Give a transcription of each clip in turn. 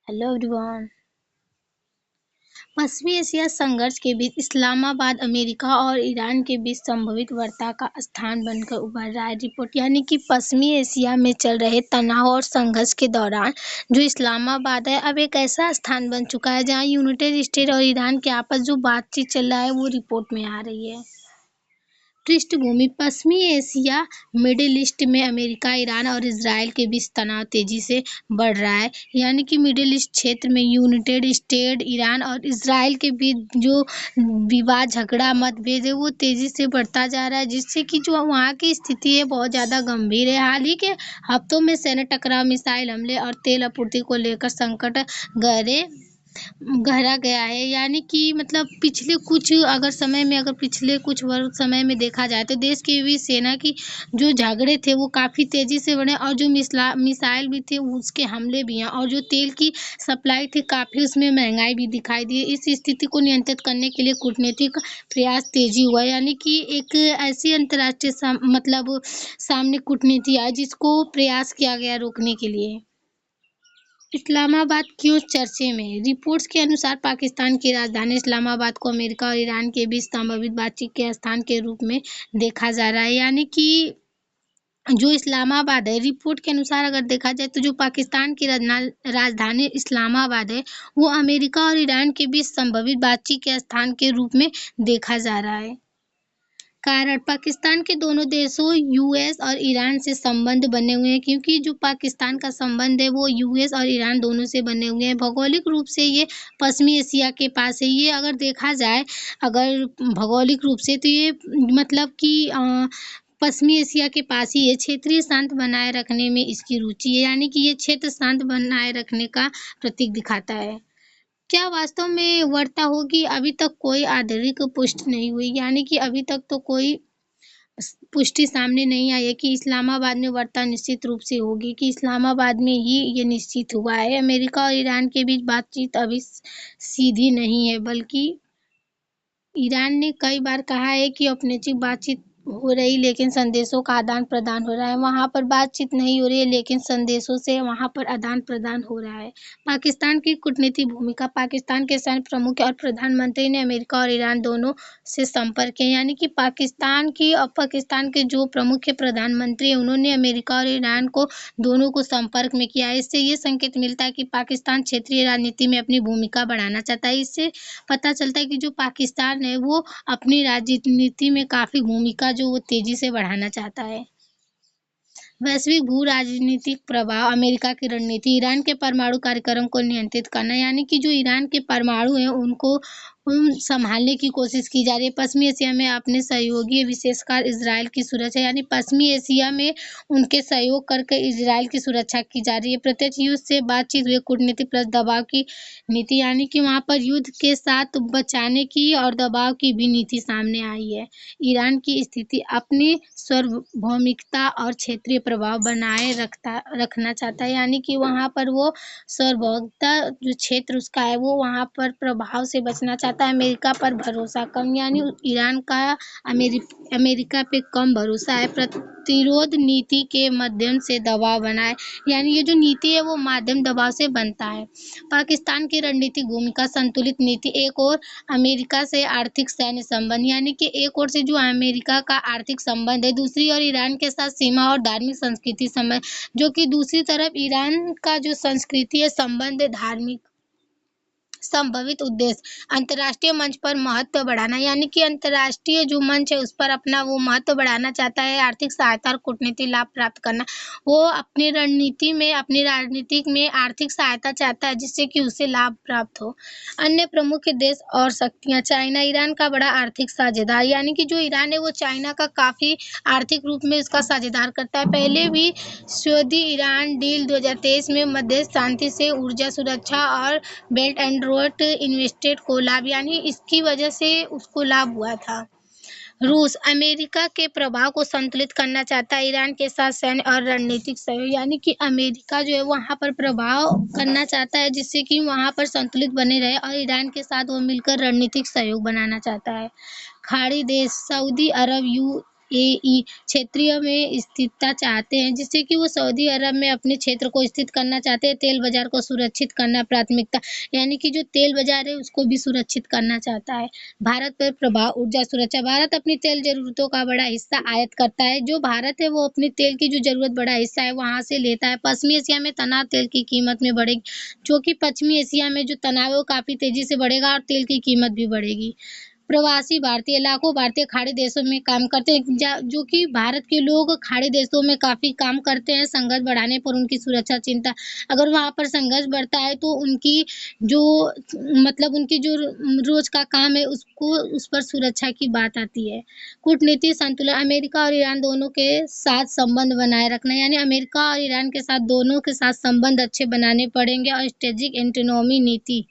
Hello everyone. पश्चिमी Asia संघर्ष के बीच इस्लामाबाद अमेरिका और ईरान के बीच संभावित वार्ता का स्थान बनकर उभर रहा है। रिपोर्ट यानी कि पश्चिमी एशिया में चल रहे तनाव और संघर्ष के दौरान जो इस्लामाबाद है अब एक ऐसा स्थान बन चुका है जहां यूनाइटेड स्टेट और ईरान के आपस जो बातचीत चल रहा है वो रिपोर्ट में आ रही है। पृष्ठभूमि पश्चिमी एशिया मिडिल ईस्ट में अमेरिका, ईरान और इजराइल के बीच तनाव तेजी से बढ़ रहा है। यानी कि मिडिल ईस्ट क्षेत्र में यूनाइटेड स्टेट, ईरान और इजराइल के बीच जो विवाद, झगड़ा, मतभेद है वो तेजी से बढ़ता जा रहा है, जिससे कि जो वहाँ की स्थिति है बहुत ज़्यादा गंभीर है। हाल ही के हफ्तों में सैन्य टकराव, मिसाइल हमले और तेल आपूर्ति को लेकर संकट गहरा गया है। यानी कि मतलब पिछले कुछ वर्ष समय में देखा जाए तो देश के बीच सेना की जो झगड़े थे वो काफ़ी तेज़ी से बढ़े और जो मिसाइल भी थे उसके हमले भी हैं और जो तेल की सप्लाई थी काफ़ी उसमें महंगाई भी दिखाई दी। इस स्थिति को नियंत्रित करने के लिए कूटनीतिक प्रयास तेजी हुआ। यानी कि एक ऐसी अंतर्राष्ट्रीय सामने कूटनीति आई जिसको प्रयास किया गया रोकने के लिए। इस्लामाबाद क्यों चर्चे में? रिपोर्ट्स के अनुसार पाकिस्तान की राजधानी इस्लामाबाद को अमेरिका और ईरान के बीच संभावित बातचीत के स्थान के रूप में देखा जा रहा है। यानी कि जो इस्लामाबाद है, रिपोर्ट के अनुसार अगर देखा जाए तो जो पाकिस्तान की राजधानी इस्लामाबाद है वो अमेरिका और ईरान के बीच संभावित बातचीत के स्थान के रूप में देखा जा रहा है। कारण पाकिस्तान के दोनों देशों यूएस और ईरान से संबंध बने हुए हैं, क्योंकि जो पाकिस्तान का संबंध है वो यूएस और ईरान दोनों से बने हुए हैं। भौगोलिक रूप से ये पश्चिमी एशिया के पास है। ये अगर देखा जाए अगर भौगोलिक रूप से तो ये मतलब कि पश्चिमी एशिया के पास ही है। क्षेत्रीय शांति बनाए रखने में इसकी रुचि है। यानी कि ये क्षेत्र शांति बनाए रखने का प्रतीक दिखाता है। क्या वास्तव में वार्ता होगी? अभी तक कोई आधिकारिक पुष्टि नहीं हुई। यानी कि अभी तक तो कोई पुष्टि सामने नहीं आई है कि इस्लामाबाद में वार्ता निश्चित रूप से होगी, कि इस्लामाबाद में ही ये निश्चित हुआ है। अमेरिका और ईरान के बीच बातचीत अभी सीधी नहीं है, बल्कि ईरान ने कई बार कहा है कि औपचारिक बातचीत हो रही लेकिन संदेशों का आदान प्रदान हो रहा है। वहाँ पर बातचीत नहीं हो रही है लेकिन संदेशों से वहाँ पर आदान प्रदान हो रहा है। पाकिस्तान की कूटनीतिक भूमिका। पाकिस्तान के सैन्य प्रमुख और प्रधानमंत्री ने अमेरिका और ईरान दोनों से संपर्क किया। यानी कि पाकिस्तान के जो प्रमुख प्रधानमंत्री हैं उन्होंने अमेरिका और ईरान को दोनों को संपर्क में किया है। इससे ये संकेत मिलता है कि पाकिस्तान क्षेत्रीय राजनीति में अपनी भूमिका बढ़ाना चाहता है। इससे पता चलता है कि जो पाकिस्तान है वो अपनी राजनीति में काफ़ी भूमिका जो वो तेजी से बढ़ाना चाहता है। वैश्विक भू राजनीतिक प्रभाव। अमेरिका की रणनीति। ईरान के परमाणु कार्यक्रम को नियंत्रित करना। यानी कि जो ईरान के परमाणु हैं उनको संभालने की कोशिश की जा रही है। पश्चिमी एशिया में अपने सहयोगी विशेषकर इजराइल की सुरक्षा। यानी पश्चिमी एशिया में उनके सहयोग करके इजराइल की सुरक्षा की जा रही है। प्रत्यक्ष युद्ध से बातचीत हुई। कूटनीति प्लस दबाव की नीति। यानी कि वहाँ पर युद्ध के साथ बचाने की और दबाव की भी नीति सामने आई है। ईरान की स्थिति। अपनी सार्वभौमिकता और क्षेत्रीय प्रभाव बनाए रखना चाहता है। यानी कि वहाँ पर वो सार्वभौमिकता जो क्षेत्र उसका है वो वहाँ पर प्रभाव से बचना चाहता है। अमेरिका पर भरोसा कम। यानी ईरान का अमेरिका पे कम भरोसा है। प्रतिरोध नीति के माध्यम से दबाव बनाए। यानी ये जो नीति है वो माध्यम दबाव से बनता है। पाकिस्तान की रणनीतिक भूमिका। संतुलित नीति। एक और अमेरिका से आर्थिक सैन्य संबंध। यानी कि एक ओर से जो अमेरिका का आर्थिक संबंध है, दूसरी ओर ईरान के साथ सीमा और धार्मिक संस्कृति संबंध, जो कि दूसरी तरफ ईरान का जो संस्कृति है संबंध है धार्मिक। संभावित उद्देश्य। अंतर्राष्ट्रीय मंच पर महत्व बढ़ाना। यानी कि अंतर्राष्ट्रीय जो मंच है उस पर अपना वो महत्व बढ़ाना चाहता है। आर्थिक सहायता और कूटनीतिक लाभ प्राप्त करना। वो अपनी राजनीतिक में आर्थिक सहायता चाहता है जिससे कि उसे लाभ प्राप्त हो। अन्य प्रमुख देश और शक्तियाँ। चाइना ईरान का बड़ा आर्थिक साझेदार। यानी कि जो ईरान है वो चाइना का काफ़ी आर्थिक रूप में उसका साझेदार करता है। पहले भी सऊदी ईरान डील 2023 में मध्य शांति से ऊर्जा सुरक्षा और बेल्ट एंड रोड इन्वेस्टेड को लाभ। यानी इसकी वजह से उसको लाभ हुआ था। रूस अमेरिका के प्रभाव को संतुलित करना चाहता है। ईरान के साथ सैन्य और रणनीतिक सहयोग। यानी कि अमेरिका जो है वहाँ पर प्रभाव करना चाहता है जिससे कि वहाँ पर संतुलित बने रहे और ईरान के साथ वो मिलकर रणनीतिक सहयोग बनाना चाहता है। खाड़ी देश। सऊदी अरब, UAE क्षेत्रीय में स्थिरता चाहते हैं, जिससे कि वो सऊदी अरब में अपने क्षेत्र को स्थित करना चाहते हैं। तेल बाज़ार को सुरक्षित करना प्राथमिकता, यानी कि जो तेल बाज़ार है उसको भी सुरक्षित करना चाहता है। भारत पर प्रभाव, ऊर्जा सुरक्षा, भारत अपनी तेल ज़रूरतों का बड़ा हिस्सा आयात करता है। जो भारत है वो अपनी तेल की जो ज़रूरत बड़ा हिस्सा है वहाँ से लेता है। पश्चिमी एशिया में तनाव तेल की कीमत में बढ़ेगी, जो कि पश्चिमी एशिया में जो तनाव है वो काफ़ी तेज़ी से बढ़ेगा और तेल की कीमत भी बढ़ेगी। प्रवासी भारतीय, लाखों भारतीय खाड़ी देशों में काम करते हैं, जो कि भारत के लोग खाड़ी देशों में काफ़ी काम करते हैं संघर्ष बढ़ाने पर उनकी सुरक्षा चिंता। अगर वहाँ पर संघर्ष बढ़ता है तो उनकी जो उनकी जो रोज़ का काम है उसको उस पर सुरक्षा की बात आती है। कूटनीतिक संतुलन, अमेरिका और ईरान दोनों के साथ संबंध बनाए रखना, यानी अमेरिका और ईरान के साथ दोनों के साथ संबंध अच्छे बनाने पड़ेंगे। और स्ट्रेटेजिक एंटोनोमी नीति,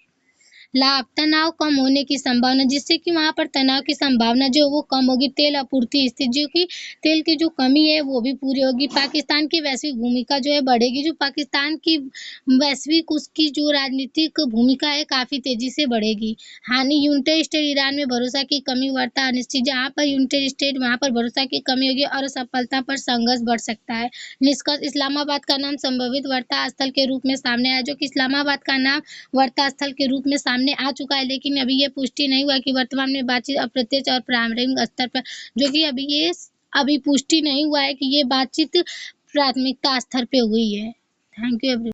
लाभ, तनाव कम होने की संभावना, जिससे कि वहाँ पर तनाव की संभावना जो है वो कम होगी। तेल आपूर्ति स्थिति, जो कि तेल की जो कमी है वो भी पूरी होगी। पाकिस्तान की वैश्विक भूमिका जो है बढ़ेगी, जो पाकिस्तान की वैश्विक उसकी जो राजनीतिक भूमिका है काफ़ी तेज़ी से बढ़ेगी। हानि, यूनाइटेड स्टेट ईरान में भरोसा की कमी, वार्ता अनिश्चित, जहाँ पर यूनाइटेड स्टेट वहाँ पर भरोसा की कमी होगी और असफलता पर संघर्ष बढ़ सकता है। निष्कर्ष, इस्लामाबाद का नाम संभावित वार्ता स्थल के रूप में सामने आया, जो कि इस्लामाबाद का नाम वार्ता स्थल के रूप में सामने आ चुका है, लेकिन अभी ये पुष्टि नहीं हुआ कि वर्तमान में बातचीत अप्रत्यक्ष और प्रारंभिक स्तर पर, जो कि अभी पुष्टि नहीं हुआ है कि ये बातचीत प्राथमिकता स्तर पे हुई है। Thank you every